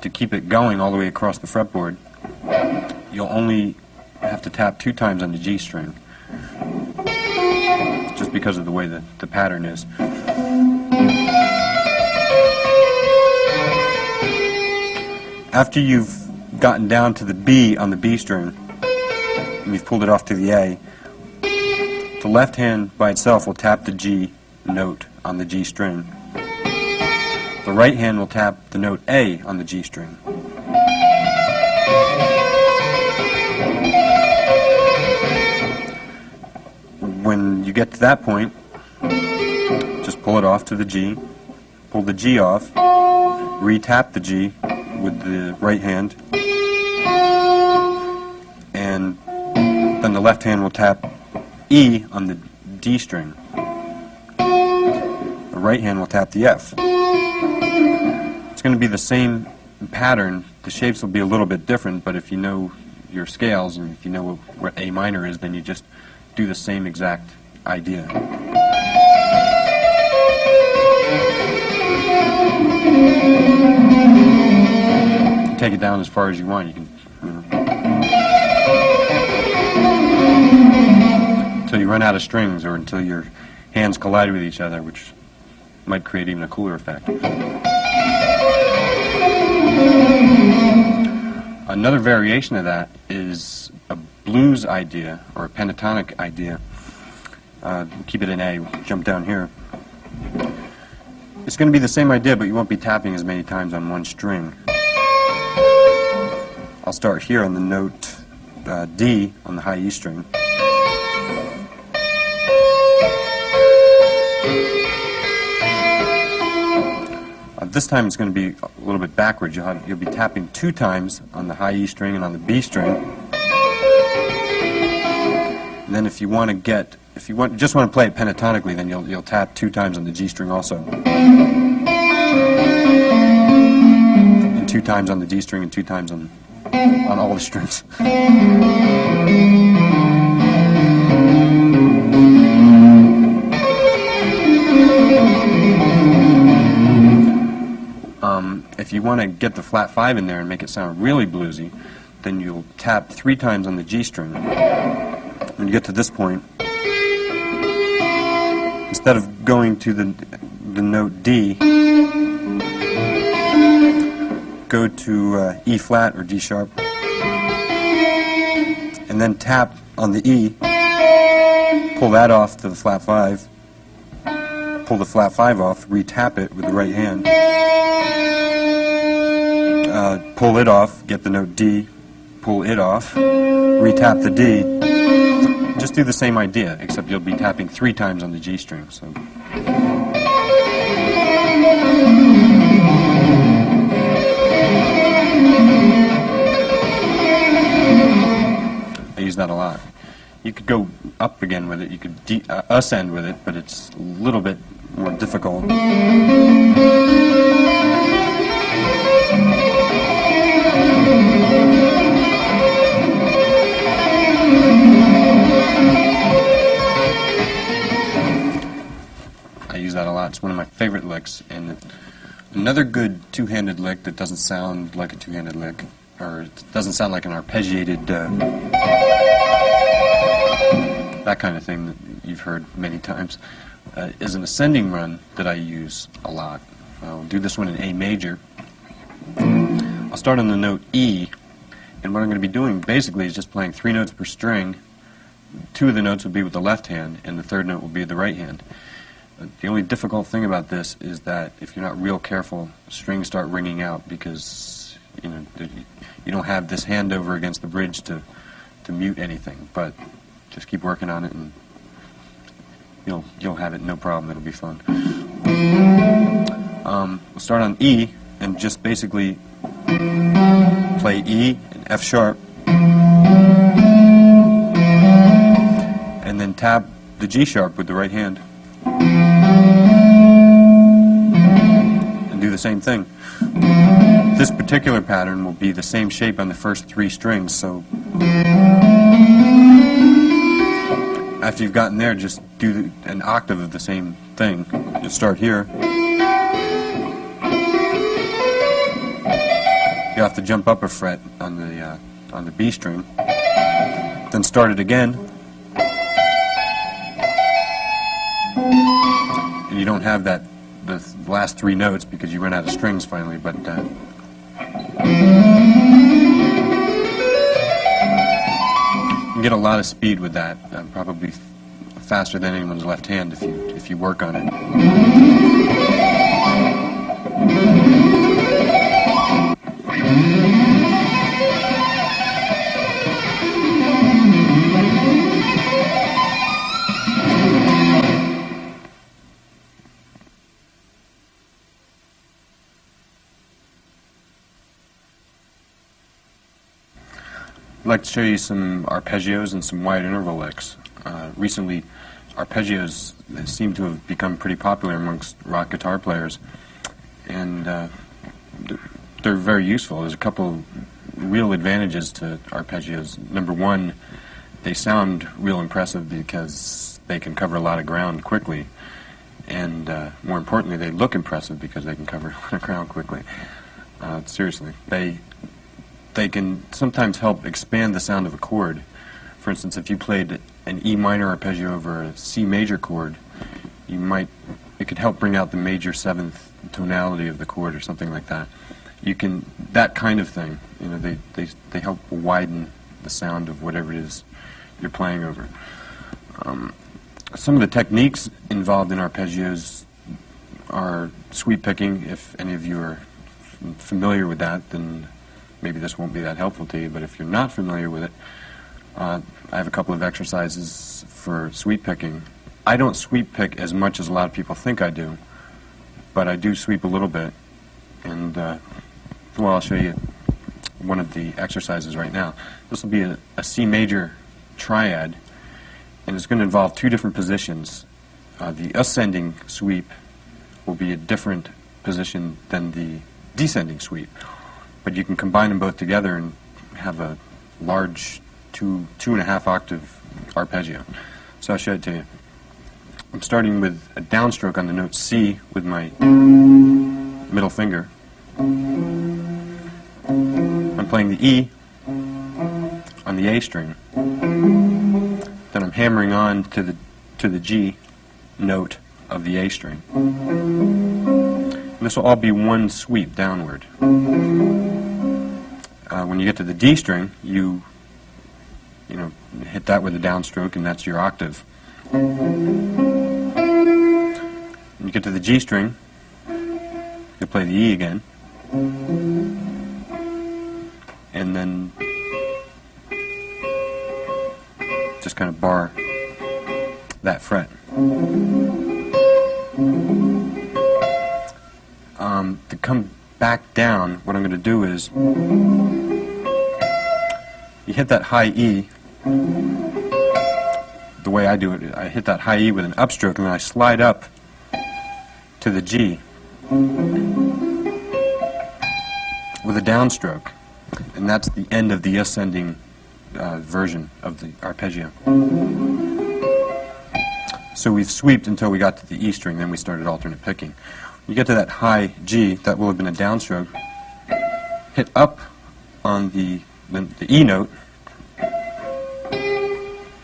to keep it going all the way across the fretboard, you'll only have to tap 2 times on the G string, just because of the way the pattern is. After you've gotten down to the B on the B string, and you've pulled it off to the A, the left hand by itself will tap the G note on the G string. The right hand will tap the note A on the G string. When you get to that point, just pull it off to the G, pull the G off, re-tap the G with the right hand, and then the left hand will tap E on the D string. The right hand will tap the F. It's going to be the same pattern. The shapes will be a little bit different, but if you know your scales and if you know what A minor is, then you just do the same exact idea. Take it down as far as you want. You can, until you run out of strings, or until your hands collide with each other, which might create even a cooler effect. Another variation of that is a blues idea, or a pentatonic idea. Keep it in A, jump down here. It's going to be the same idea, but you won't be tapping as many times on one string. I'll start here on the note D on the high E string. This time it's going to be a little bit backwards. You'll be tapping 2 times on the high E string and on the B string. And then if you just want to play it pentatonically, then you'll tap 2 times on the G string also. And 2 times on the D string and 2 times on all the strings. If you want to get the flat 5 in there and make it sound really bluesy, then you'll tap 3 times on the G string. When you get to this point, instead of going to the note D, go to E flat or D sharp, and then tap on the E, pull that off to the flat 5, pull the flat 5 off, re-tap it with the right hand, pull it off, get the note D, pull it off, re-tap the D. Just do the same idea, except you'll be tapping 3 times on the G string. So. I use that a lot. You could go up again with it, you could ascend with it, but it's a little bit more difficult. I use that a lot. It's one of my favorite licks. And another good two-handed lick that doesn't sound like a two-handed lick, or it doesn't sound like an arpeggiated, that kind of thing that you've heard many times, is an ascending run that I use a lot. I'll do this one in A major. I'll start on the note E, and what I'm going to be doing basically is just playing 3 notes per string. 2 of the notes will be with the left hand, and the 3rd note will be with the right hand. The only difficult thing about this is that if you're not real careful, strings start ringing out because you don't have this hand over against the bridge to mute anything. But just keep working on it, and you'll have it no problem. It'll be fun. We'll start on E and just basically play E and F sharp, and then tap the G sharp with the right hand. And do the same thing. This particular pattern will be the same shape on the first 3 strings, so after you've gotten there, just do an octave of the same thing. Just start here. you have to jump up a fret on the B string, then start it again, and you don't have the last three notes because you run out of strings finally, but you can get a lot of speed with that, probably faster than anyone's left hand if you work on it. I'd like to show you some arpeggios and some wide interval licks. Recently, arpeggios seem to have become pretty popular amongst rock guitar players, and they're very useful. There's a couple real advantages to arpeggios. Number one, they sound real impressive because they can cover a lot of ground quickly, and more importantly, they look impressive because they can cover a lot of ground quickly. Seriously, they can sometimes help expand the sound of a chord. For instance, if you played an E minor arpeggio over a C major chord, it could help bring out the major seventh tonality of the chord or something like that. That kind of thing, they help widen the sound of whatever it is you're playing over. Some of the techniques involved in arpeggios are sweep picking. If any of you are familiar with that, then maybe this won't be that helpful to you, but if you're not familiar with it, I have a couple of exercises for sweep picking. I don't sweep pick as much as a lot of people think I do, but I do sweep a little bit, and well, I'll show you one of the exercises right now. This will be a C major triad, and it's going to involve two different positions. The ascending sweep will be a different position than the descending sweep, but you can combine them both together and have a large 2.5 octave arpeggio. So I'll show it to you. I'm starting with a downstroke on the note C with my middle finger. I'm playing the E on the A string. Then I'm hammering on to the G note of the A string. And this will all be one sweep downward. When you get to the D string, you hit that with a downstroke, and that's your octave. When you get to the G string, you play the E again, and then just kind of bar that fret. To come back down, what I'm going to do is you hit that high E. The way I do it, I hit that high E with an upstroke, and then I slide up to the G with a downstroke, and that's the end of the ascending version of the arpeggio. So we've sweeped until we got to the E string, then we started alternate picking. When you get to that high G, that will have been a downstroke. Hit up on the E note,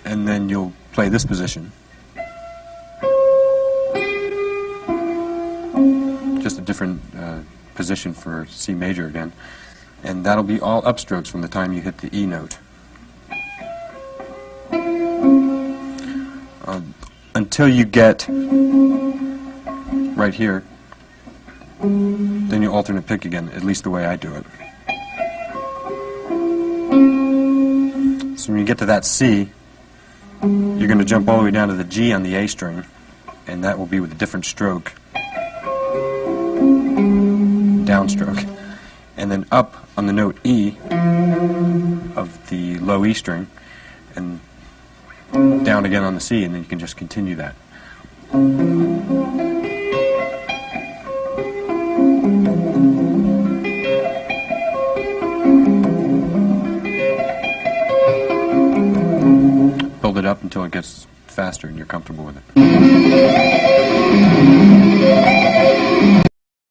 and then you'll play this position. Just a different position for C major again. And that'll be all upstrokes from the time you hit the E note. Until you get right here, then you alternate pick again, at least the way I do it. So when you get to that C, you're going to jump all the way down to the G on the A string, and that will be with a different stroke, downstroke, and then up on the note E of the low E string, and down again on the C, and then you can just continue that. Build it up until it gets faster and you're comfortable with it.